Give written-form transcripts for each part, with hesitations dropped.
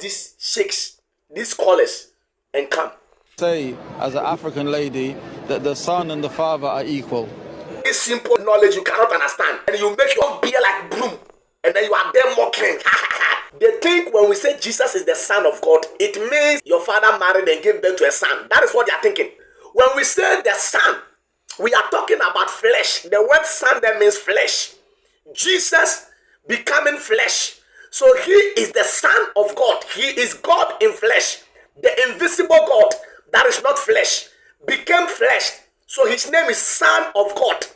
these sheikhs, these scholars, and come. Say, as an African lady, that the son and the father are equal. This simple knowledge you cannot understand, and you make your beer like broom, and then you are there mocking. They think when we say Jesus is the Son of God, it means your father married and gave birth to a son. That is what they are thinking. When we say the Son, we are talking about flesh. The word Son there means flesh. Jesus becoming flesh. So he is the Son of God. He is God in flesh. The invisible God that is not flesh became flesh. So his name is Son of God.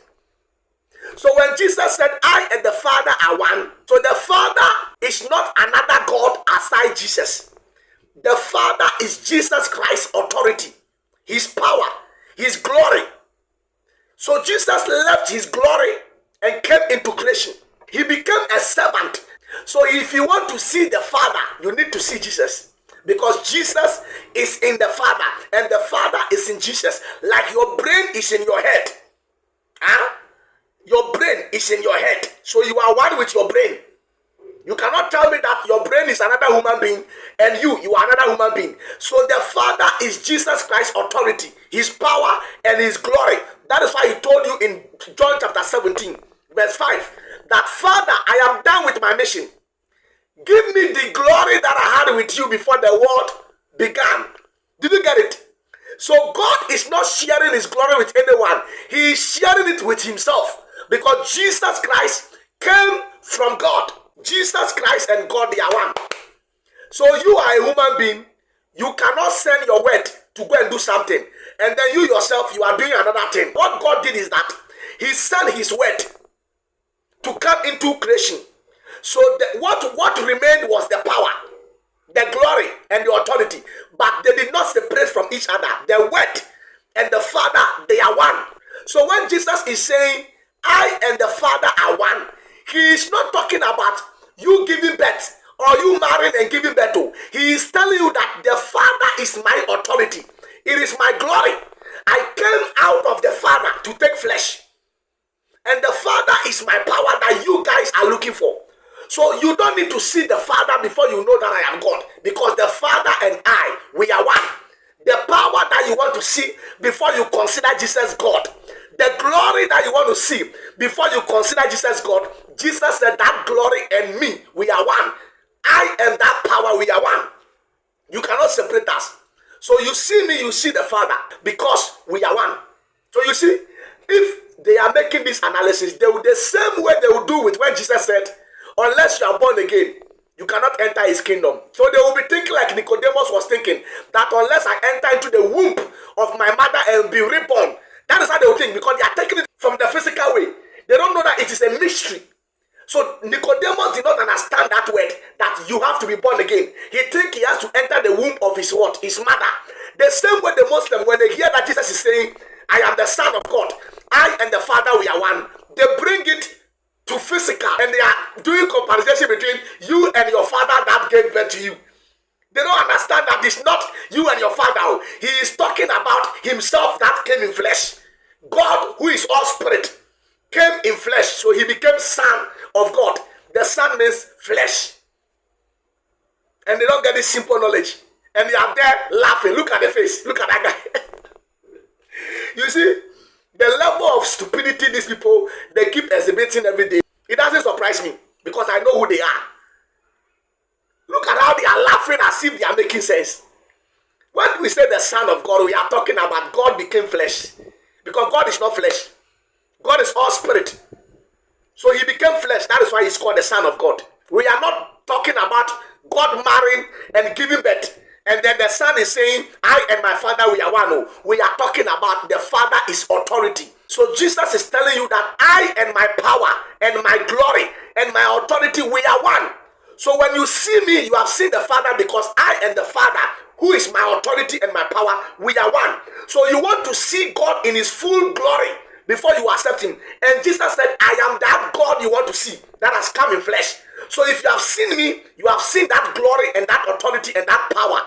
So when Jesus said, I and the Father are one, so the Father is not another God aside Jesus. The Father is Jesus Christ's authority, his power, his glory. So Jesus left his glory and came into creation. He became a servant. So if you want to see the Father, you need to see Jesus. Because Jesus is in the Father and the Father is in Jesus. Like your brain is in your head. Huh? Your brain is in your head. So you are one with your brain. You cannot tell me that your brain is another human being and you are another human being. So the Father is Jesus Christ's authority, his power and his glory. That is why he told you in John chapter 17, verse 5, that Father, I am done with my mission. Give me the glory that I had with you before the world began. Did you get it? So God is not sharing his glory with anyone. He is sharing it with himself. Because Jesus Christ came from God. Jesus Christ and God, they are one. So you are a human being. You cannot send your word to go and do something. And then you yourself, you are doing another thing. What God did is that he sent his word to come into creation. So what remained was the power, the glory, and the authority. But they did not separate from each other. The word and the Father, they are one. So when Jesus is saying, I and the Father are one, he is not talking about you giving birth or you marrying and giving birth to. He is telling you that the Father is my authority. It is my glory. I came out of the Father to take flesh. And the Father is my power that you guys are looking for. So you don't need to see the Father before you know that I am God. Because the Father and I, we are one. The power that you want to see before you consider Jesus God. The glory that you want to see before you consider Jesus God. Jesus said that glory and me, we are one. I and that power, we are one. You cannot separate us. So you see me, you see the Father, because we are one. So you see, if they are making this analysis, they will the same way they will do with when Jesus said, unless you are born again, you cannot enter his kingdom. So they will be thinking like Nicodemus was thinking, that unless I enter into the womb of my mother and be reborn, that is how they will think, because they are taking it from the physical way. They don't know that it is a mystery. So Nicodemus did not understand that word, that you have to be born again. He thinks he has to enter the womb of his what? His mother. The same way the Muslim, when they hear that Jesus is saying, I am the Son of God, I and the Father, we are one, they bring it to physical, and they are doing comparison between you and your father that gave birth to you. They don't understand that it's not you and your father. He is talking about himself that came in flesh. God, who is all spirit, came in flesh. So he became Son of God. The Son means flesh. And they don't get this simple knowledge. And they are there laughing. Look at the face. Look at that guy. You see, the level of stupidity these people, they keep exhibiting every day. It doesn't surprise me because I know who they are. Look at how they are laughing as if they are making sense. When we say the Son of God, we are talking about God became flesh. Because God is not flesh. God is all spirit. So he became flesh. That is why he's called the Son of God. We are not talking about God marrying and giving birth. And then the Son is saying, I and my Father, we are one. No, we are talking about the Father is authority. So Jesus is telling you that I and my power and my glory and my authority, we are one. So when you see me, you have seen the Father, because I and the Father, who is my authority and my power, we are one. So you want to see God in his full glory before you accept him. And Jesus said, I am that God you want to see that has come in flesh. So if you have seen me, you have seen that glory and that authority and that power.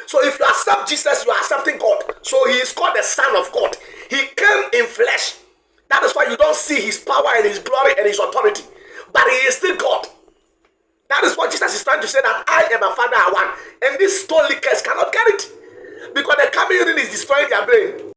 So if you accept Jesus, you are accepting God. So he is called the Son of God. He came in flesh. That is why you don't see his power and his glory and his authority. But he is still God. That is what Jesus is trying to say, that I and my Father are one. And these stone lickers cannot get it. Because the coming urine is destroying their brain.